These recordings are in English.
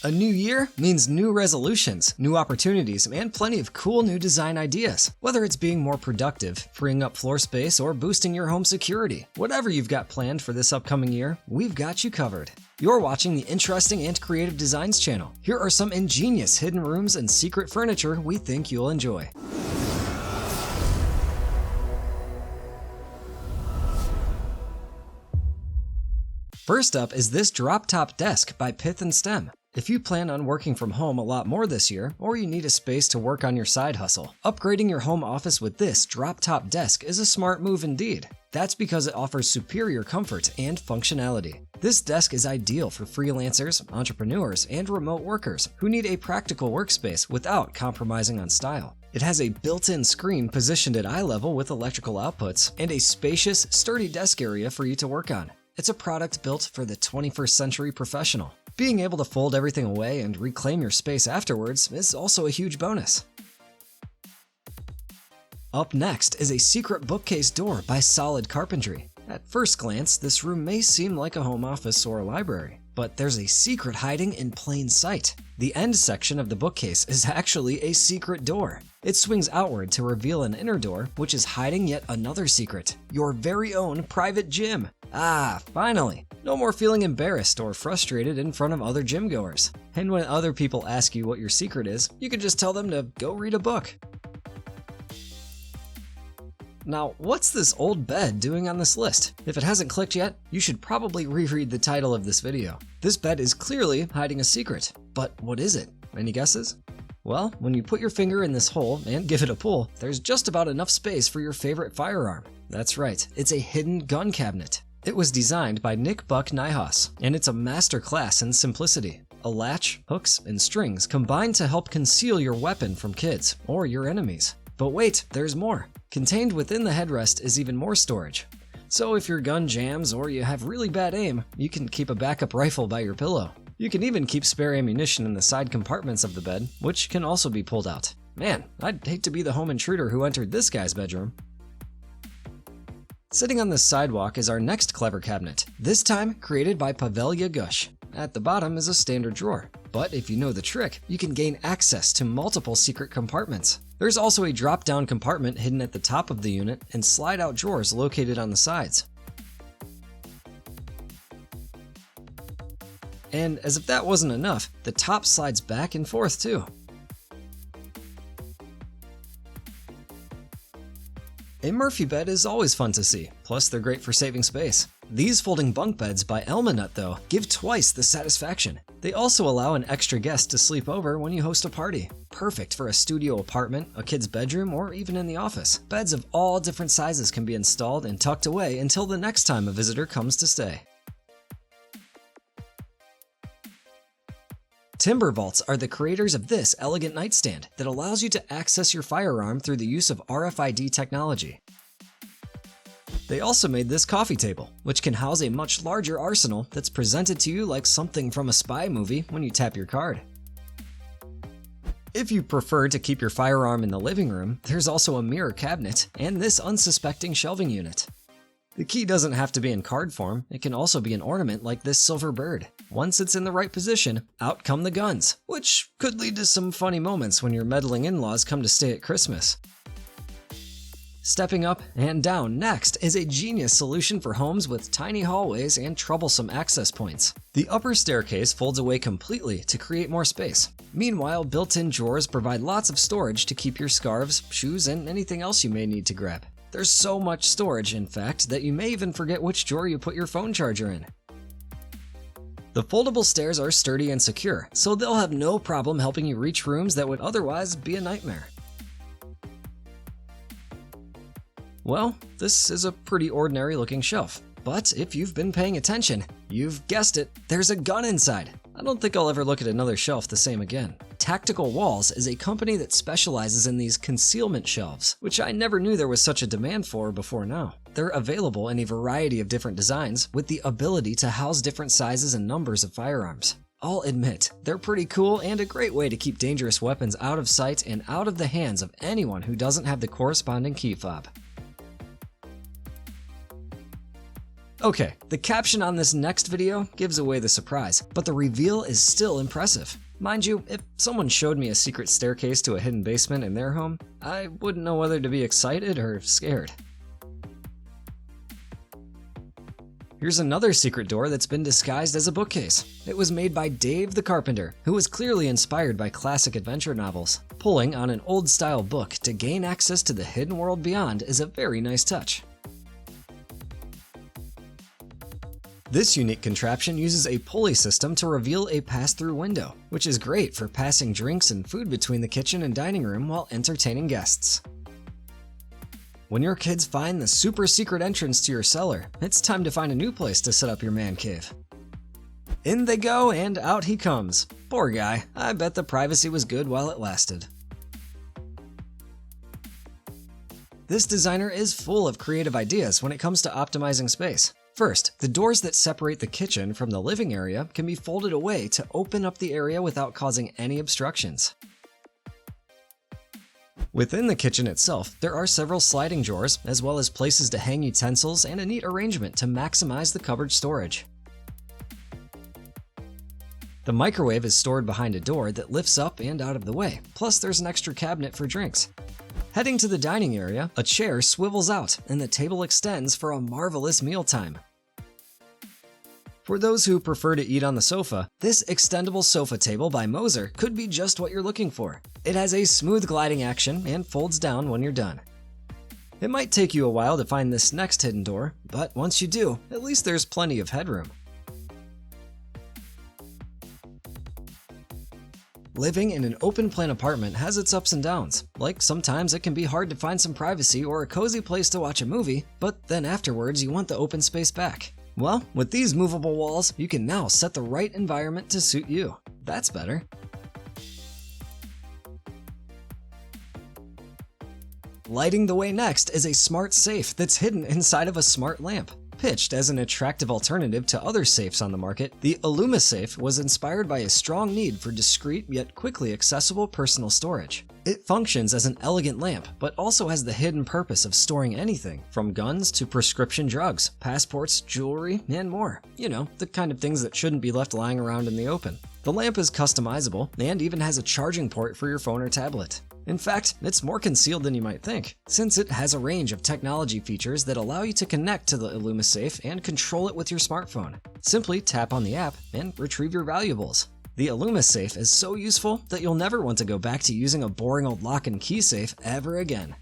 A new year means new resolutions, new opportunities, and plenty of cool new design ideas. Whether it's being more productive, freeing up floor space, or boosting your home security, whatever you've got planned for this upcoming year, we've got you covered. You're watching the Interesting and Creative Designs channel. Here are some ingenious hidden rooms and secret furniture we think you'll enjoy. First up is this DropTop desk by Pith and Stem. If you plan on working from home a lot more this year, or you need a space to work on your side hustle, upgrading your home office with this DropTop desk is a smart move indeed. That's because it offers superior comfort and functionality. This desk is ideal for freelancers, entrepreneurs, and remote workers who need a practical workspace without compromising on style. It has a built-in screen positioned at eye level with electrical outputs, and a spacious, sturdy desk area for you to work on. It's a product built for the 21st century professional. Being able to fold everything away and reclaim your space afterwards is also a huge bonus. Up next is a secret bookcase door by Solid Carpentry. At first glance, this room may seem like a home office or a library, but there's a secret hiding in plain sight. The end section of the bookcase is actually a secret door. It swings outward to reveal an inner door, which is hiding yet another secret: your very own private gym. Ah, finally! No more feeling embarrassed or frustrated in front of other gym goers. And when other people ask you what your secret is, you can just tell them to go read a book. Now, what's this old bed doing on this list? If it hasn't clicked yet, you should probably reread the title of this video. This bed is clearly hiding a secret. But what is it? Any guesses? Well, when you put your finger in this hole and give it a pull, there's just about enough space for your favorite firearm. That's right, it's a hidden gun cabinet. It was designed by Buck-Niehaus, and it's a masterclass in simplicity. A latch, hooks, and strings combine to help conceal your weapon from kids or your enemies. But wait, there's more. Contained within the headrest is even more storage. So if your gun jams or you have really bad aim, you can keep a backup rifle by your pillow. You can even keep spare ammunition in the side compartments of the bed, which can also be pulled out. Man, I'd hate to be the home intruder who entered this guy's bedroom. Sitting on the sidewalk is our next clever cabinet, this time created by Pavelia Gush. At the bottom is a standard drawer, but if you know the trick, you can gain access to multiple secret compartments. There's also a drop-down compartment hidden at the top of the unit and slide-out drawers located on the sides. And as if that wasn't enough, the top slides back and forth too. A Murphy bed is always fun to see, plus they're great for saving space. These folding bunk beds by Elmenut, though, give twice the satisfaction. They also allow an extra guest to sleep over when you host a party. Perfect for a studio apartment, a kid's bedroom, or even in the office. Beds of all different sizes can be installed and tucked away until the next time a visitor comes to stay. Timber Vaults are the creators of this elegant nightstand that allows you to access your firearm through the use of RFID technology. They also made this coffee table, which can house a much larger arsenal that's presented to you like something from a spy movie when you tap your card. If you prefer to keep your firearm in the living room, there's also a mirror cabinet and this unsuspecting shelving unit. The key doesn't have to be in card form, it can also be an ornament like this silver bird. Once it's in the right position, out come the guns, which could lead to some funny moments when your meddling in-laws come to stay at Christmas. Stepping up and down next is a genius solution for homes with tiny hallways and troublesome access points. The upper staircase folds away completely to create more space. Meanwhile, built-in drawers provide lots of storage to keep your scarves, shoes, and anything else you may need to grab. There's so much storage, in fact, that you may even forget which drawer you put your phone charger in. The foldable stairs are sturdy and secure, so they'll have no problem helping you reach rooms that would otherwise be a nightmare. Well, this is a pretty ordinary looking shelf, but if you've been paying attention, you've guessed it, there's a gun inside. I don't think I'll ever look at another shelf the same again. Tactical Walls is a company that specializes in these concealment shelves, which I never knew there was such a demand for before now. They're available in a variety of different designs with the ability to house different sizes and numbers of firearms. I'll admit, they're pretty cool and a great way to keep dangerous weapons out of sight and out of the hands of anyone who doesn't have the corresponding key fob. Okay, the caption on this next video gives away the surprise, but the reveal is still impressive. Mind you, if someone showed me a secret staircase to a hidden basement in their home, I wouldn't know whether to be excited or scared. Here's another secret door that's been disguised as a bookcase. It was made by Dave the Carpenter, who was clearly inspired by classic adventure novels. Pulling on an old-style book to gain access to the hidden world beyond is a very nice touch. This unique contraption uses a pulley system to reveal a pass-through window, which is great for passing drinks and food between the kitchen and dining room while entertaining guests. When your kids find the super secret entrance to your cellar, it's time to find a new place to set up your man cave. In they go and out he comes. Poor guy, I bet the privacy was good while it lasted. This designer is full of creative ideas when it comes to optimizing space. First, the doors that separate the kitchen from the living area can be folded away to open up the area without causing any obstructions. Within the kitchen itself, there are several sliding drawers, as well as places to hang utensils and a neat arrangement to maximize the cupboard storage. The microwave is stored behind a door that lifts up and out of the way, plus there's an extra cabinet for drinks. Heading to the dining area, a chair swivels out and the table extends for a marvelous mealtime. For those who prefer to eat on the sofa, this extendable sofa table by Moser could be just what you're looking for. It has a smooth gliding action and folds down when you're done. It might take you a while to find this next hidden door, but once you do, at least there's plenty of headroom. Living in an open-plan apartment has its ups and downs. Like sometimes it can be hard to find some privacy or a cozy place to watch a movie, but then afterwards you want the open space back. Well, with these movable walls, you can now set the right environment to suit you. That's better. Lighting the way next is a smart safe that's hidden inside of a smart lamp. Pitched as an attractive alternative to other safes on the market, the Aluma safe was inspired by a strong need for discreet yet quickly accessible personal storage. It functions as an elegant lamp, but also has the hidden purpose of storing anything, from guns to prescription drugs, passports, jewelry, and more. You know, the kind of things that shouldn't be left lying around in the open. The lamp is customizable and even has a charging port for your phone or tablet. In fact, it's more concealed than you might think, since it has a range of technology features that allow you to connect to the Aluma safe and control it with your smartphone. Simply tap on the app and retrieve your valuables. The Aluma safe is so useful that you'll never want to go back to using a boring old lock and key safe ever again.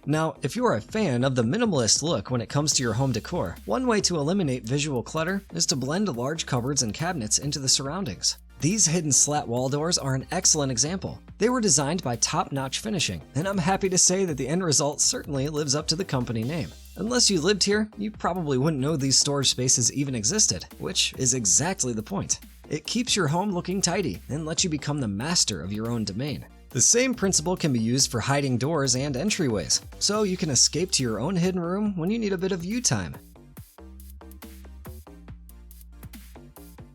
Now, if you are a fan of the minimalist look when it comes to your home decor, one way to eliminate visual clutter is to blend large cupboards and cabinets into the surroundings. These hidden slat wall doors are an excellent example. They were designed by top-notch finishing, and I'm happy to say that the end result certainly lives up to the company name. Unless you lived here, you probably wouldn't know these storage spaces even existed, which is exactly the point. It keeps your home looking tidy and lets you become the master of your own domain. The same principle can be used for hiding doors and entryways, so you can escape to your own hidden room when you need a bit of you time.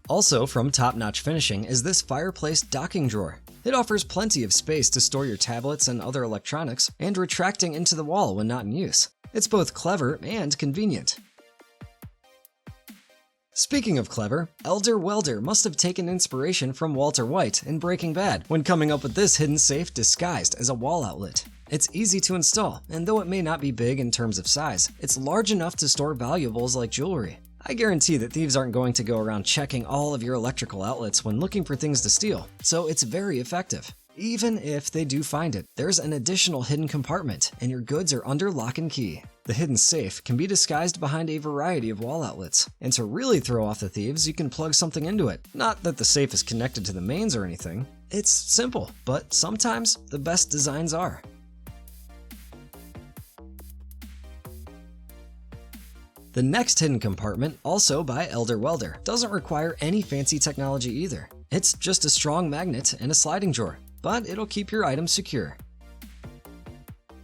Also from top-notch finishing is this Fireplace docking drawer. It offers plenty of space to store your tablets and other electronics, and retracting into the wall when not in use. It's both clever and convenient. Speaking of clever, Elder Welder must have taken inspiration from Walter White in Breaking Bad when coming up with this hidden safe disguised as a wall outlet. It's easy to install, and though it may not be big in terms of size, it's large enough to store valuables like jewelry. I guarantee that thieves aren't going to go around checking all of your electrical outlets when looking for things to steal, so it's very effective. Even if they do find it, there's an additional hidden compartment, and your goods are under lock and key. The hidden safe can be disguised behind a variety of wall outlets, and to really throw off the thieves, you can plug something into it. Not that the safe is connected to the mains or anything. It's simple, but sometimes the best designs are. The next hidden compartment, also by Elder Welder, doesn't require any fancy technology either. It's just a strong magnet and a sliding drawer, but it'll keep your items secure.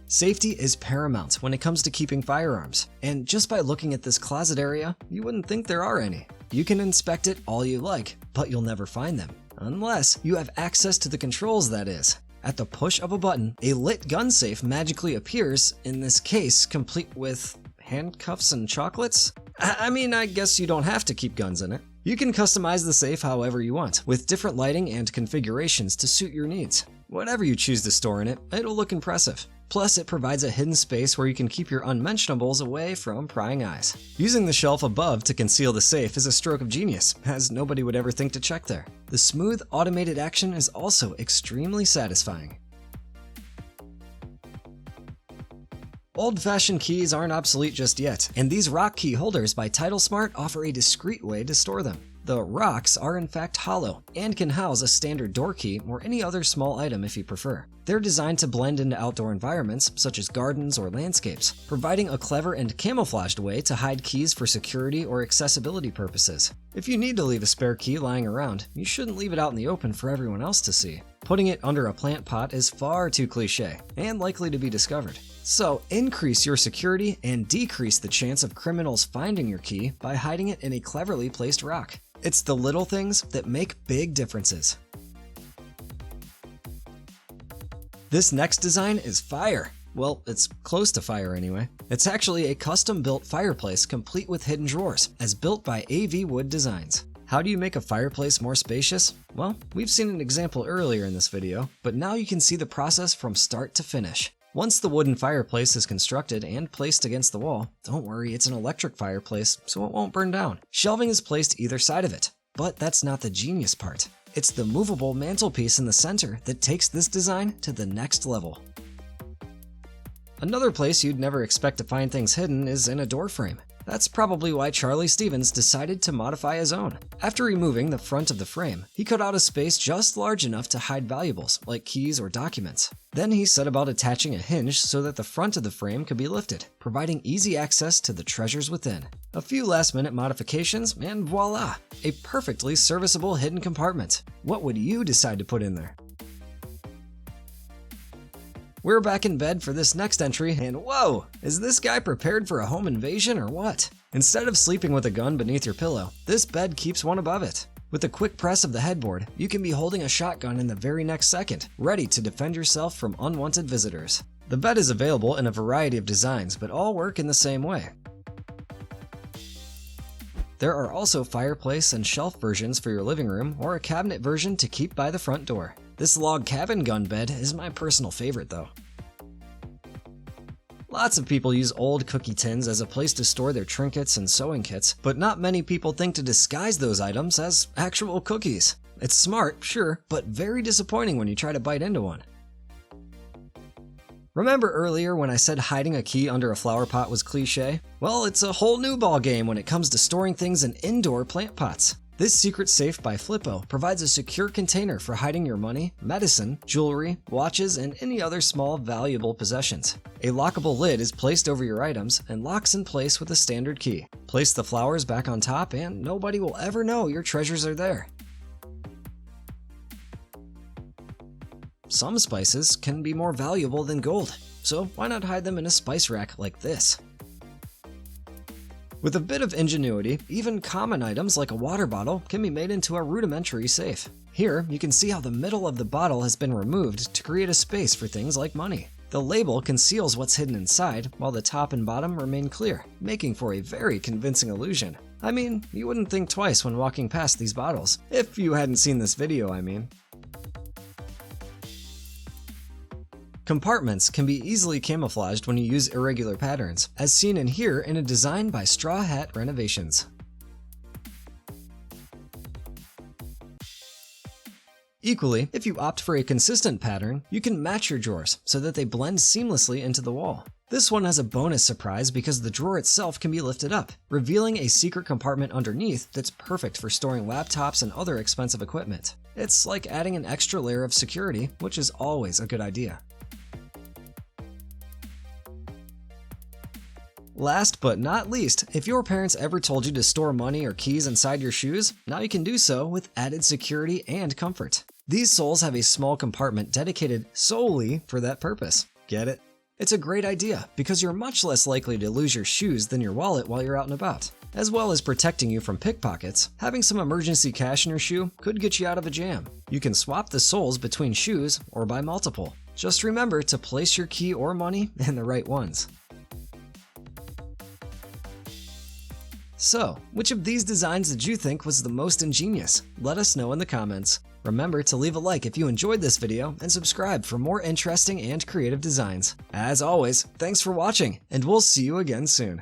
Safety is paramount when it comes to keeping firearms, and just by looking at this closet area, you wouldn't think there are any. You can inspect it all you like, but you'll never find them, unless you have access to the controls, that is. At the push of a button, a lit gun safe magically appears, in this case complete with handcuffs and chocolates? I mean, I guess you don't have to keep guns in it. You can customize the safe however you want, with different lighting and configurations to suit your needs. Whatever you choose to store in it, it'll look impressive. Plus, it provides a hidden space where you can keep your unmentionables away from prying eyes. Using the shelf above to conceal the safe is a stroke of genius, as nobody would ever think to check there. The smooth, automated action is also extremely satisfying. Old-fashioned keys aren't obsolete just yet, and these rock key holders by TitleSmart offer a discreet way to store them. The rocks are in fact hollow and can house a standard door key or any other small item if you prefer. They're designed to blend into outdoor environments such as gardens or landscapes, providing a clever and camouflaged way to hide keys for security or accessibility purposes. If you need to leave a spare key lying around, you shouldn't leave it out in the open for everyone else to see. Putting it under a plant pot is far too cliche and likely to be discovered. So increase your security and decrease the chance of criminals finding your key by hiding it in a cleverly placed rock. It's the little things that make big differences. This next design is fire. Well, it's close to fire anyway. It's actually a custom-built fireplace complete with hidden drawers, as built by AV Wood Designs. How do you make a fireplace more spacious? Well, we've seen an example earlier in this video, but now you can see the process from start to finish. Once the wooden fireplace is constructed and placed against the wall, don't worry, it's an electric fireplace, so it won't burn down. Shelving is placed either side of it, but that's not the genius part. It's the movable mantelpiece in the center that takes this design to the next level. Another place you'd never expect to find things hidden is in a door frame. That's probably why Charlie Stevens decided to modify his own. After removing the front of the frame, he cut out a space just large enough to hide valuables, like keys or documents. Then he set about attaching a hinge so that the front of the frame could be lifted, providing easy access to the treasures within. A few last-minute modifications, and voila! A perfectly serviceable hidden compartment. What would you decide to put in there? We're back in bed for this next entry, and whoa! Is this guy prepared for a home invasion or what? Instead of sleeping with a gun beneath your pillow, this bed keeps one above it. With a quick press of the headboard, you can be holding a shotgun in the very next second, ready to defend yourself from unwanted visitors. The bed is available in a variety of designs, but all work in the same way. There are also fireplace and shelf versions for your living room, or a cabinet version to keep by the front door. This log cabin gun bed is my personal favorite though. Lots of people use old cookie tins as a place to store their trinkets and sewing kits, but not many people think to disguise those items as actual cookies. It's smart, sure, but very disappointing when you try to bite into one. Remember earlier when I said hiding a key under a flower pot was cliche? Well, it's a whole new ballgame when it comes to storing things in indoor plant pots. This secret safe by Flippo provides a secure container for hiding your money, medicine, jewelry, watches, and any other small valuable possessions. A lockable lid is placed over your items and locks in place with a standard key. Place the flowers back on top and nobody will ever know your treasures are there. Some spices can be more valuable than gold, so why not hide them in a spice rack like this? With a bit of ingenuity, even common items like a water bottle can be made into a rudimentary safe. Here, you can see how the middle of the bottle has been removed to create a space for things like money. The label conceals what's hidden inside, while the top and bottom remain clear, making for a very convincing illusion. I mean, you wouldn't think twice when walking past these bottles. If you hadn't seen this video, I mean. Compartments can be easily camouflaged when you use irregular patterns, as seen in here in a design by Straw Hat Renovations. Equally, if you opt for a consistent pattern, you can match your drawers so that they blend seamlessly into the wall. This one has a bonus surprise because the drawer itself can be lifted up, revealing a secret compartment underneath that's perfect for storing laptops and other expensive equipment. It's like adding an extra layer of security, which is always a good idea. Last but not least, if your parents ever told you to store money or keys inside your shoes, now you can do so with added security and comfort. These soles have a small compartment dedicated solely for that purpose. Get it? It's a great idea because you're much less likely to lose your shoes than your wallet while you're out and about. As well as protecting you from pickpockets, having some emergency cash in your shoe could get you out of a jam. You can swap the soles between shoes or buy multiple. Just remember to place your key or money in the right ones. So, which of these designs did you think was the most ingenious? Let us know in the comments. Remember to leave a like if you enjoyed this video and subscribe for more interesting and creative designs. As always, thanks for watching, and we'll see you again soon.